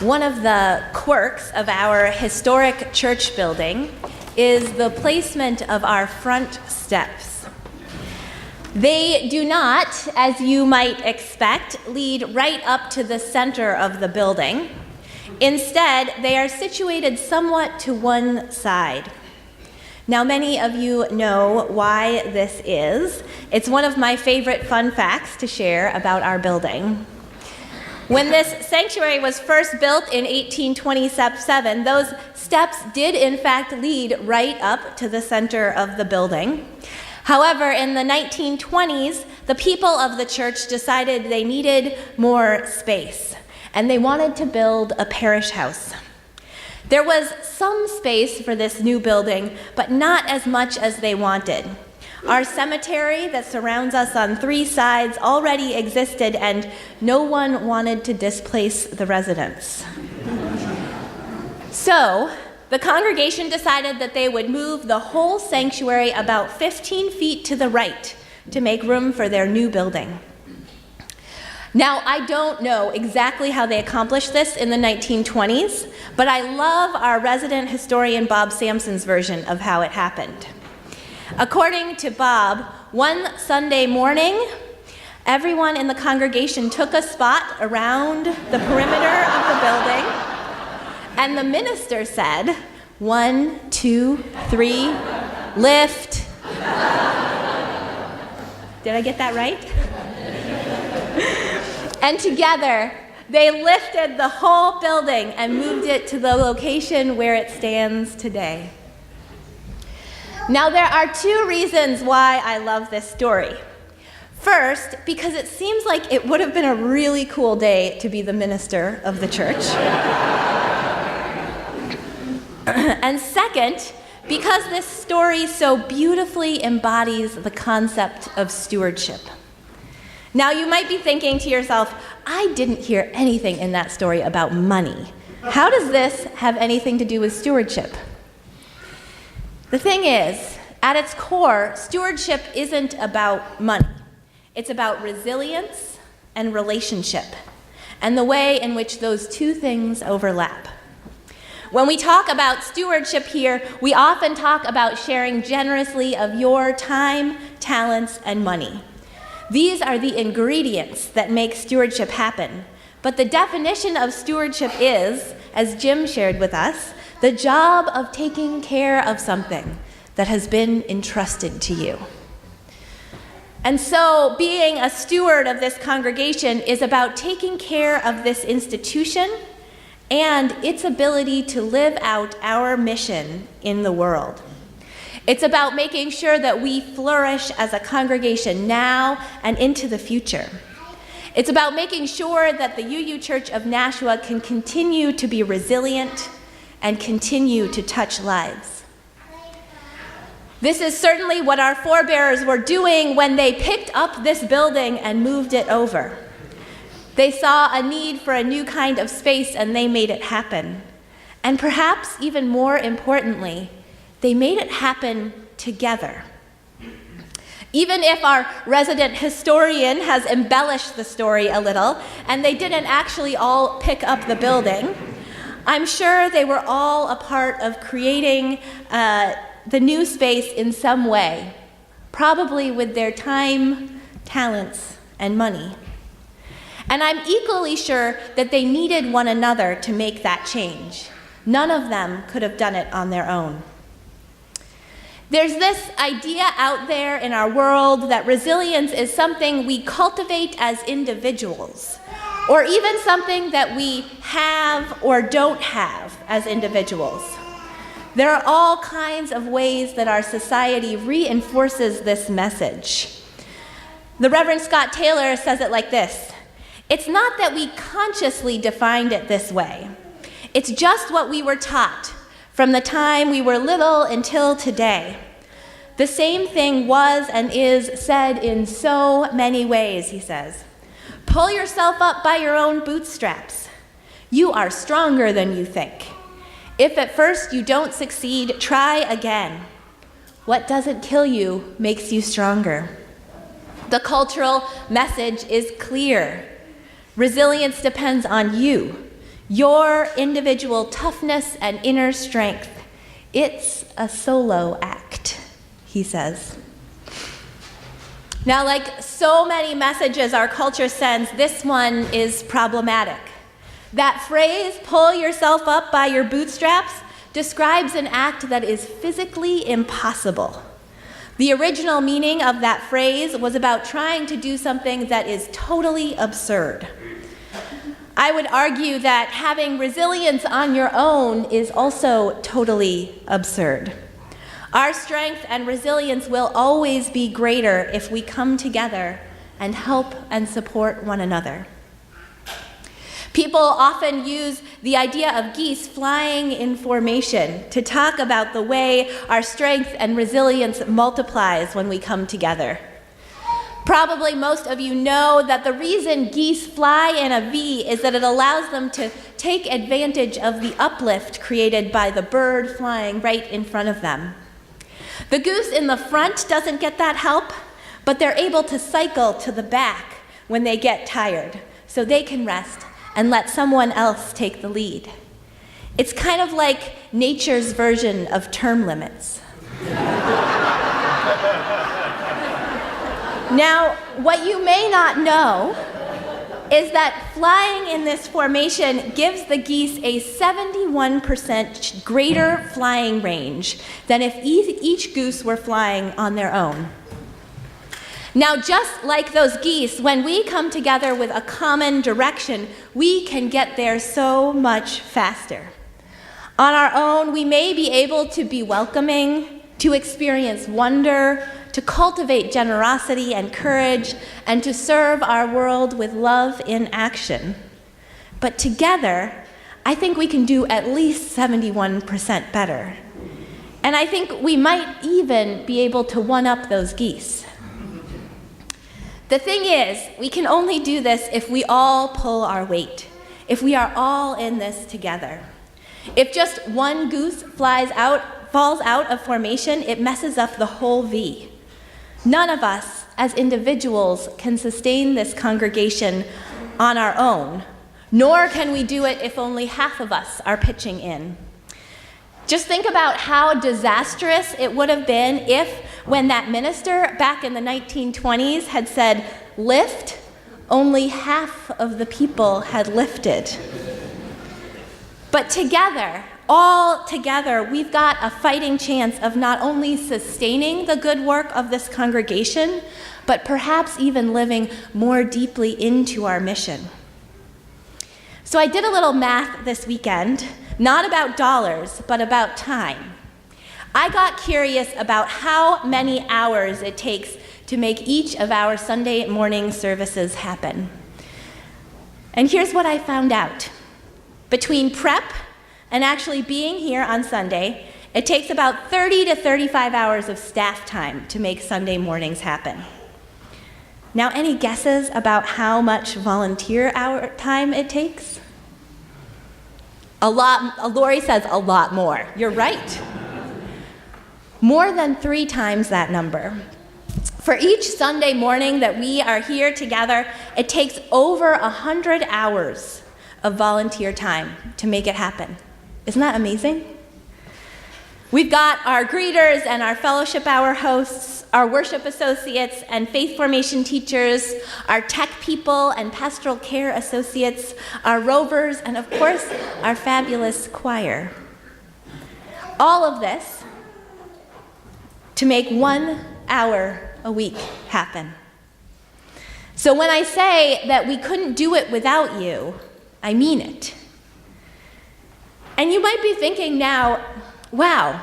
One of the quirks of our historic church building is the placement of our front steps. They do not, as you might expect, lead right up to the center of the building. Instead, they are situated somewhat to one side. Now, many of you know why this is. It's one of my favorite fun facts to share about our building. When this sanctuary was first built in 1827, those steps did in fact lead right up to the center of the building. However, in the 1920s, the people of the church decided they needed more space, and they wanted to build a parish house. There was some space for this new building, but not as much as they wanted. Our cemetery that surrounds us on three sides already existed, and no one wanted to displace the residents. So, the congregation decided that they would move the whole sanctuary about 15 feet to the right to make room for their new building. Now, I don't know exactly how they accomplished this in the 1920s, but I love our resident historian Bob Sampson's version of how it happened. According to Bob, one Sunday morning, everyone in the congregation took a spot around the perimeter of the building, and the minister said, 1, 2, 3, lift. Did I get that right? And together, they lifted the whole building and moved it to the location where it stands today. Now, there are two reasons why I love this story. First, because it seems like it would have been a really cool day to be the minister of the church. And second, because this story so beautifully embodies the concept of stewardship. Now, you might be thinking to yourself, I didn't hear anything in that story about money. How does this have anything to do with stewardship? The thing is, at its core, stewardship isn't about money. It's about resilience and relationship, and the way in which those two things overlap. When we talk about stewardship here, we often talk about sharing generously of your time, talents, and money. These are the ingredients that make stewardship happen. But the definition of stewardship is, as Jim shared with us, the job of taking care of something that has been entrusted to you. And so being a steward of this congregation is about taking care of this institution and its ability to live out our mission in the world. It's about making sure that we flourish as a congregation now and into the future. It's about making sure that the UU Church of Nashua can continue to be resilient and continue to touch lives. This is certainly what our forebears were doing when they picked up this building and moved it over. They saw a need for a new kind of space and they made it happen. And perhaps even more importantly, they made it happen together. Even if our resident historian has embellished the story a little, and they didn't actually all pick up the building, I'm sure they were all a part of creating the new space in some way, probably with their time, talents, and money. And I'm equally sure that they needed one another to make that change. None of them could have done it on their own. There's this idea out there in our world that resilience is something we cultivate as individuals, or even something that we have or don't have as individuals. There are all kinds of ways that our society reinforces this message. The Reverend Scott Taylor says it like this: it's not that we consciously defined it this way. It's just what we were taught from the time we were little until today. The same thing was and is said in so many ways, he says. Pull yourself up by your own bootstraps. You are stronger than you think. If at first you don't succeed, try again. What doesn't kill you makes you stronger. The cultural message is clear. Resilience depends on you. your individual toughness and inner strength. It's a solo act, he says. Now, like so many messages our culture sends, this one is problematic. That phrase, pull yourself up by your bootstraps, describes an act that is physically impossible. The original meaning of that phrase was about trying to do something that is totally absurd. I would argue that having resilience on your own is also totally absurd. Our strength and resilience will always be greater if we come together and help and support one another. People often use the idea of geese flying in formation to talk about the way our strength and resilience multiplies when we come together. Probably most of you know that the reason geese fly in a V is that it allows them to take advantage of the uplift created by the bird flying right in front of them. The goose in the front doesn't get that help, but they're able to cycle to the back when they get tired, so they can rest and let someone else take the lead. It's kind of like nature's version of term limits. Now, what you may not know is that flying in this formation gives the geese a 71% greater flying range than if each goose were flying on their own. Now, just like those geese, when we come together with a common direction, we can get there so much faster. On our own, we may be able to be welcoming, to experience wonder, to cultivate generosity and courage, and to serve our world with love in action. But together, I think we can do at least 71% better. And I think we might even be able to one-up those geese. The thing is, we can only do this if we all pull our weight, if we are all in this together. If just one goose falls out of formation, it messes up the whole V. None of us, as individuals, can sustain this congregation on our own, nor can we do it if only half of us are pitching in. Just think about how disastrous it would have been if, when that minister back in the 1920s had said, "Lift," only half of the people had lifted. But together, all together, we've got a fighting chance of not only sustaining the good work of this congregation, but perhaps even living more deeply into our mission. So I did a little math this weekend, not about dollars, but about time. I got curious about how many hours it takes to make each of our Sunday morning services happen. And here's what I found out. Between prep and actually being here on Sunday, it takes about 30 to 35 hours of staff time to make Sunday mornings happen. Now, any guesses about how much volunteer hour time it takes? A lot. Lori says a lot more. You're right. More than 3 times that number. For each Sunday morning that we are here together, it takes over 100 hours of volunteer time to make it happen. Isn't that amazing? We've got our greeters and our fellowship hour hosts, our worship associates and faith formation teachers, our tech people and pastoral care associates, our rovers, and of course, our fabulous choir. All of this to make 1 hour a week happen. So when I say that we couldn't do it without you, I mean it. And you might be thinking now, wow,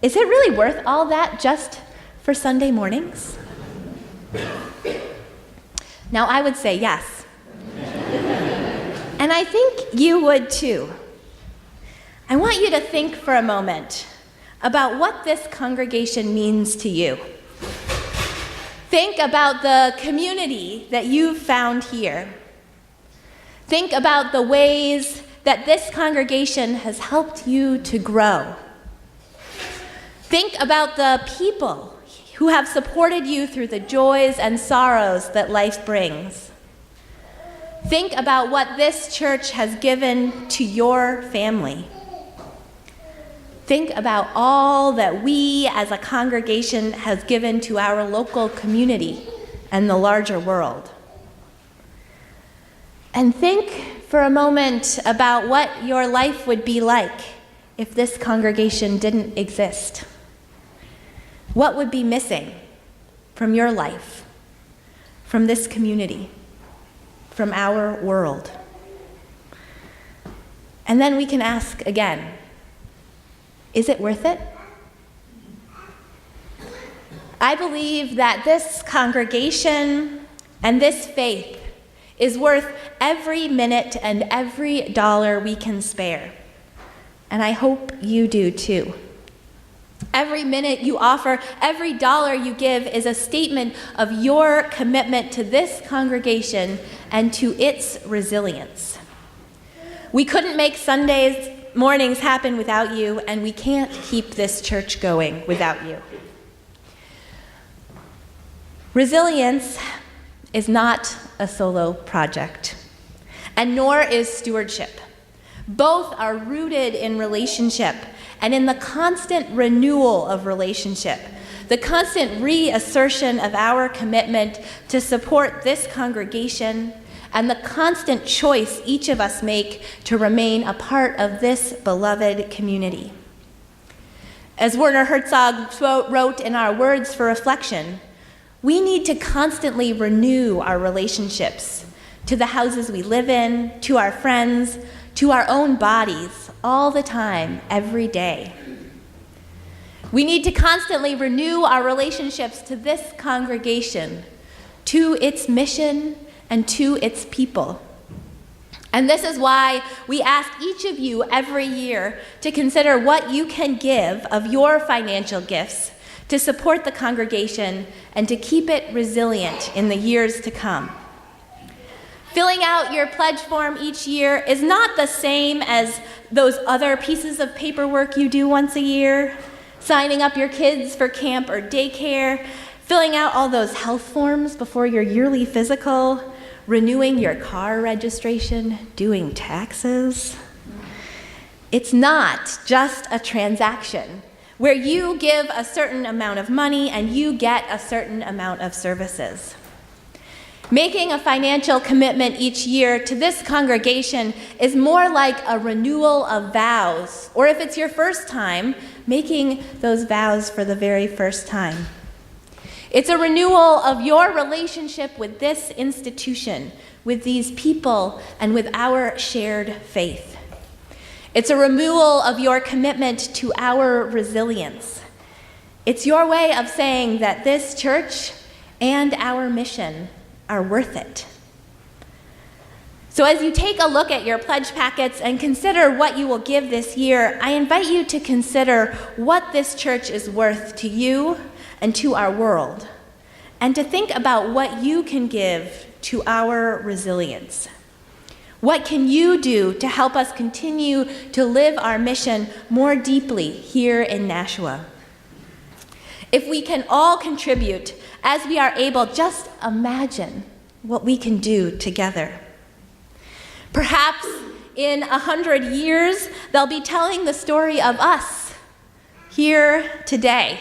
is it really worth all that just for Sunday mornings? Now, I would say yes. And I think you would too. I want you to think for a moment about what this congregation means to you. Think about the community that you've found here. Think about the ways that this congregation has helped you to grow. Think about the people who have supported you through the joys and sorrows that life brings. Think about what this church has given to your family. Think about all that we as a congregation has given to our local community and the larger world. And think for a moment about what your life would be like if this congregation didn't exist. What would be missing from your life, from this community, from our world? And then we can ask again, is it worth it? I believe that this congregation and this faith is worth every minute and every dollar we can spare. And I hope you do too. Every minute you offer, every dollar you give is a statement of your commitment to this congregation and to its resilience. We couldn't make Sundays mornings happen without you, and we can't keep this church going without you. Resilience is not a solo project, and nor is stewardship. Both are rooted in relationship and in the constant renewal of relationship, the constant reassertion of our commitment to support this congregation, and the constant choice each of us make to remain a part of this beloved community. As Werner Herzog wrote in our Words for Reflection, we need to constantly renew our relationships to the houses we live in, to our friends, to our own bodies, all the time, every day. We need to constantly renew our relationships to this congregation, to its mission, and to its people. And this is why we ask each of you every year to consider what you can give of your financial gifts to support the congregation and to keep it resilient in the years to come. Filling out your pledge form each year is not the same as those other pieces of paperwork you do once a year, signing up your kids for camp or daycare, filling out all those health forms before your yearly physical, renewing your car registration, doing taxes. It's not just a transaction where you give a certain amount of money and you get a certain amount of services. Making a financial commitment each year to this congregation is more like a renewal of vows, or if it's your first time, making those vows for the very first time. It's a renewal of your relationship with this institution, with these people, and with our shared faith. It's a renewal of your commitment to our resilience. It's your way of saying that this church and our mission are worth it. So as you take a look at your pledge packets and consider what you will give this year, I invite you to consider what this church is worth to you and to our world, and to think about what you can give to our resilience. What can you do to help us continue to live our mission more deeply here in Nashua? If we can all contribute as we are able, just imagine what we can do together. Perhaps in 100 years, they'll be telling the story of us here today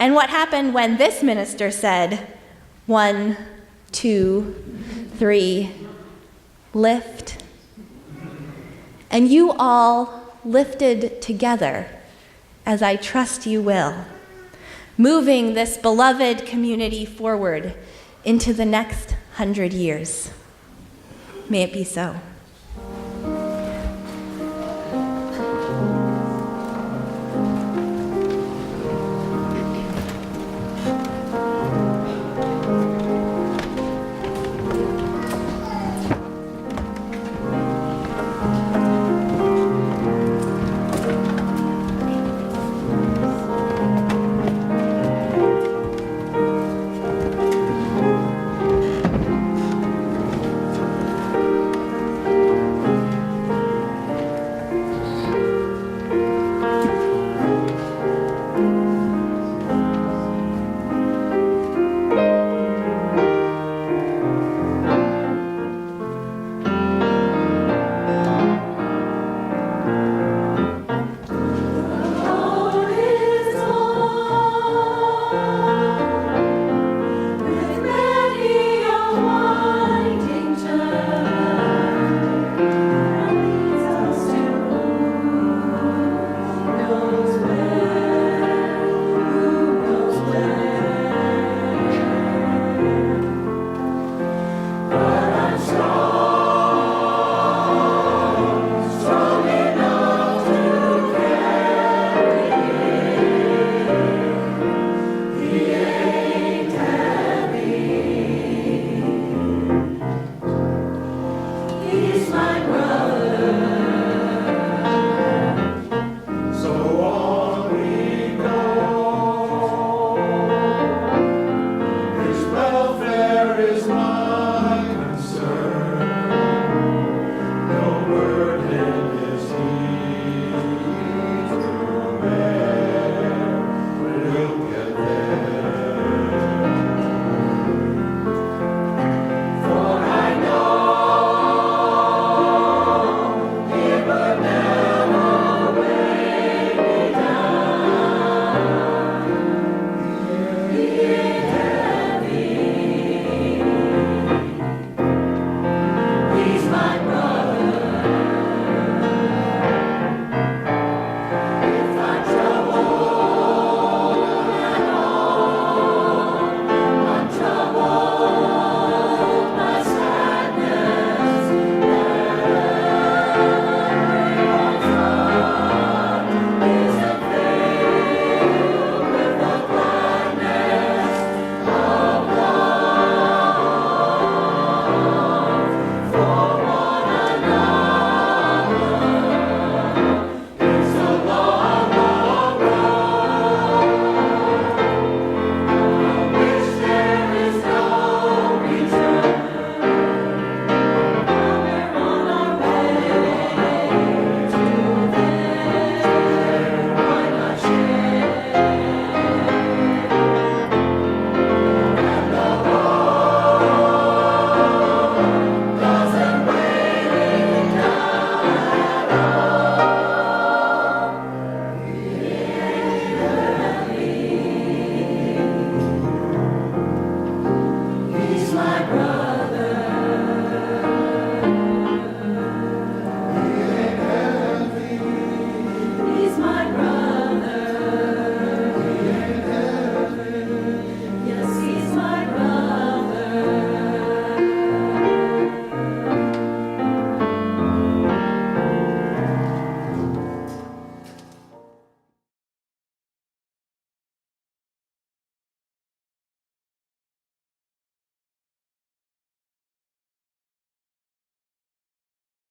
and what happened when this minister said, 1, 2, 3, lift. And you all lifted together, as I trust you will, moving this beloved community forward into the next 100 years. May it be so.